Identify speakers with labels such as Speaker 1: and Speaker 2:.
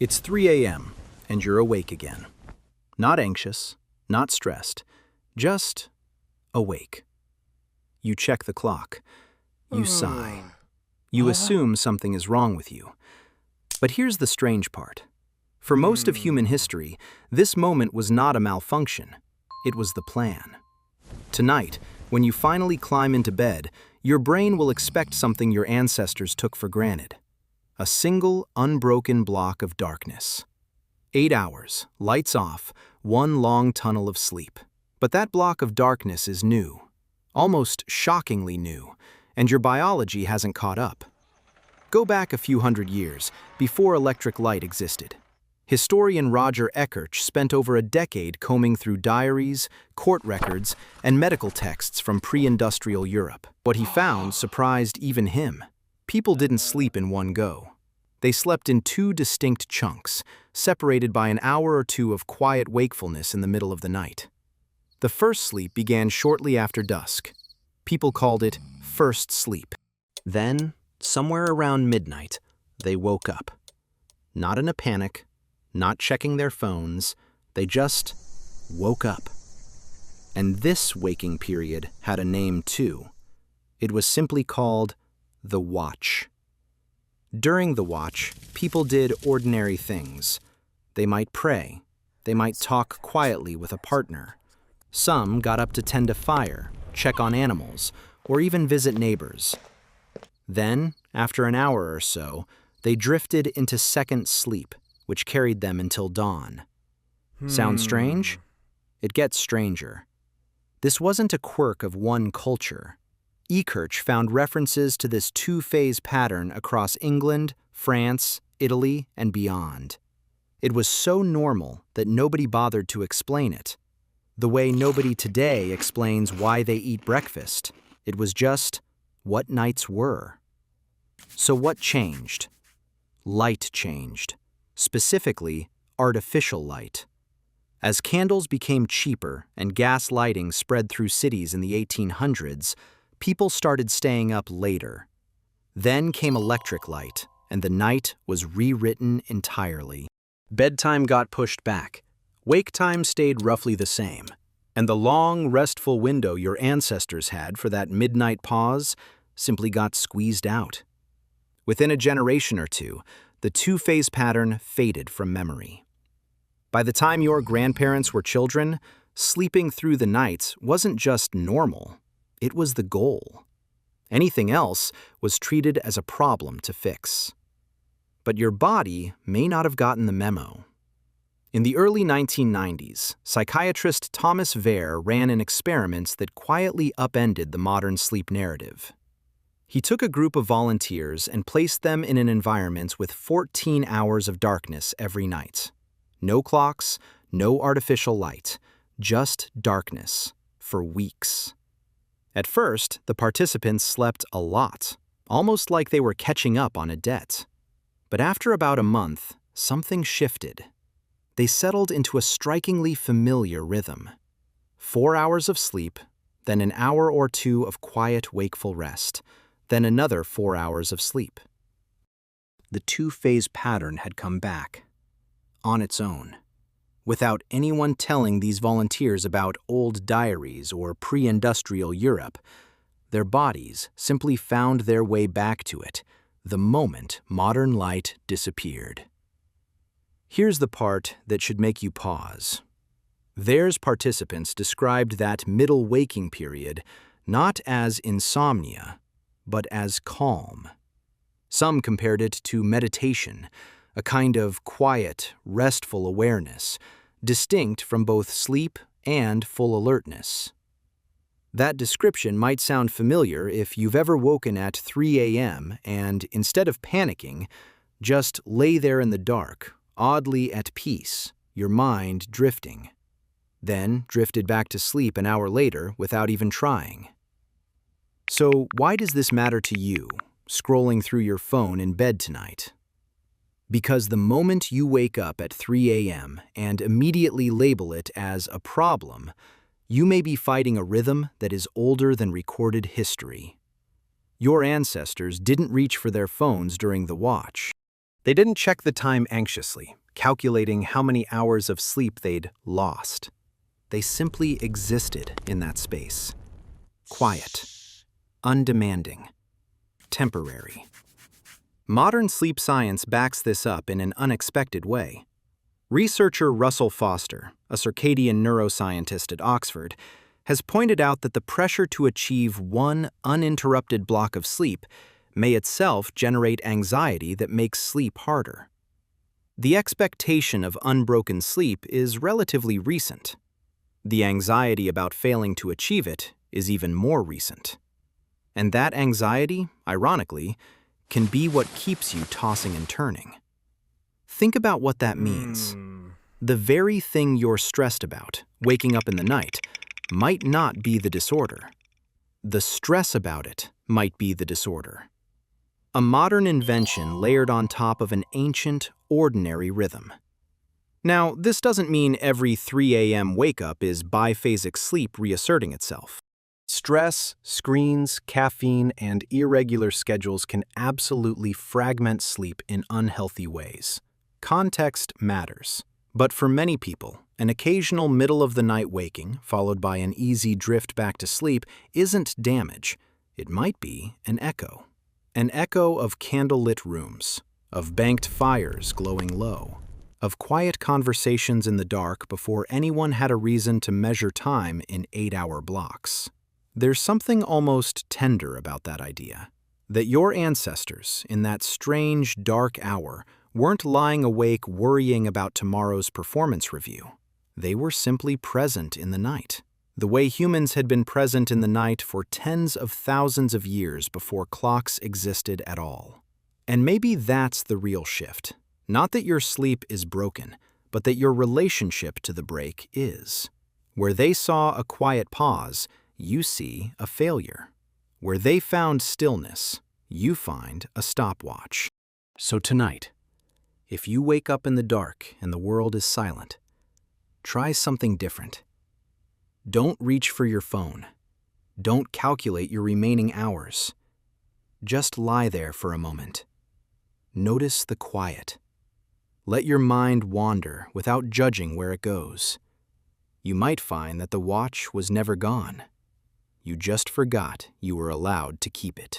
Speaker 1: It's 3 a.m., and you're awake again. Not anxious, not stressed, just awake. You check the clock. You sigh. You assume something is wrong with you. But here's the strange part. For most of human history, this moment was not a malfunction. It was the plan. Tonight, when you finally climb into bed, your brain will expect something your ancestors took for granted. A single, unbroken block of darkness. 8 hours, lights off, one long tunnel of sleep. But that block of darkness is new. Almost shockingly new, and your biology hasn't caught up. Go back a few hundred years, before electric light existed. Historian Roger Ekirch spent over a decade combing through diaries, court records, and medical texts from pre-industrial Europe. What he found surprised even him. People didn't sleep in one go. They slept in two distinct chunks, separated by an hour or two of quiet wakefulness in the middle of the night. The first sleep began shortly after dusk. People called it first sleep. Then, somewhere around midnight, they woke up. Not in a panic, not checking their phones, they just woke up. And this waking period had a name too. It was simply called the watch. During the watch, people did ordinary things. They might pray. They might talk quietly with a partner. Some got up to tend a fire, check on animals, or even visit neighbors. Then, after an hour or so, they drifted into second sleep, which carried them until dawn. Sound strange? It gets stranger. This wasn't a quirk of one culture. Ekirch found references to this two-phase pattern across England, France, Italy, and beyond. It was so normal that nobody bothered to explain it. The way nobody today explains why they eat breakfast. It was just what nights were. So what changed? Light changed. Specifically, artificial light. As candles became cheaper and gas lighting spread through cities in the 1800s, people started staying up later. Then came electric light, and the night was rewritten entirely. Bedtime got pushed back. Wake time stayed roughly the same. And the long, restful window your ancestors had for that midnight pause simply got squeezed out. Within a generation or two, the two-phase pattern faded from memory. By the time your grandparents were children, sleeping through the nights wasn't just normal. It was the goal. Anything else was treated as a problem to fix. But your body may not have gotten the memo. In the early 1990s, psychiatrist Thomas Wehr ran an experiment that quietly upended the modern sleep narrative. He took a group of volunteers and placed them in an environment with 14 hours of darkness every night. No clocks, no artificial light, just darkness for weeks. At first, the participants slept a lot, almost like they were catching up on a debt. But after about a month, something shifted. They settled into a strikingly familiar rhythm. 4 hours of sleep, then an hour or two of quiet, wakeful rest, then another 4 hours of sleep. The two-phase pattern had come back, on its own, without anyone telling these volunteers about old diaries or pre-industrial Europe. Their bodies simply found their way back to it the moment modern light disappeared. Here's the part that should make you pause. Wehr's participants described that middle waking period not as insomnia, but as calm. Some compared it to meditation, a kind of quiet, restful awareness, distinct from both sleep and full alertness. That description might sound familiar if you've ever woken at 3 a.m. and, instead of panicking, just lay there in the dark, oddly at peace, your mind drifting. Then drifted back to sleep an hour later without even trying. So why does this matter to you, scrolling through your phone in bed tonight? Because the moment you wake up at 3 a.m. and immediately label it as a problem, you may be fighting a rhythm that is older than recorded history. Your ancestors didn't reach for their phones during the watch. They didn't check the time anxiously, calculating how many hours of sleep they'd lost. They simply existed in that space. Quiet, undemanding, temporary. Modern sleep science backs this up in an unexpected way. Researcher Russell Foster, a circadian neuroscientist at Oxford, has pointed out that the pressure to achieve one uninterrupted block of sleep may itself generate anxiety that makes sleep harder. The expectation of unbroken sleep is relatively recent. The anxiety about failing to achieve it is even more recent. And that anxiety, ironically, can be what keeps you tossing and turning. Think about what that means. The very thing you're stressed about, waking up in the night, might not be the disorder. The stress about it might be the disorder. A modern invention layered on top of an ancient, ordinary rhythm. Now, this doesn't mean every 3 a.m. wake-up is biphasic sleep reasserting itself. Stress, screens, caffeine, and irregular schedules can absolutely fragment sleep in unhealthy ways. Context matters. But for many people, an occasional middle-of-the-night waking, followed by an easy drift back to sleep, isn't damage. It might be an echo. An echo of candlelit rooms, of banked fires glowing low, of quiet conversations in the dark before anyone had a reason to measure time in 8-hour blocks. There's something almost tender about that idea, that your ancestors, in that strange, dark hour, weren't lying awake worrying about tomorrow's performance review. They were simply present in the night, the way humans had been present in the night for tens of thousands of years before clocks existed at all. And maybe that's the real shift. Not that your sleep is broken, but that your relationship to the break is. Where they saw a quiet pause, you see a failure. Where they found stillness, you find a stopwatch. So tonight, if you wake up in the dark and the world is silent, try something different. Don't reach for your phone. Don't calculate your remaining hours. Just lie there for a moment. Notice the quiet. Let your mind wander without judging where it goes. You might find that the watch was never gone. You just forgot you were allowed to keep it.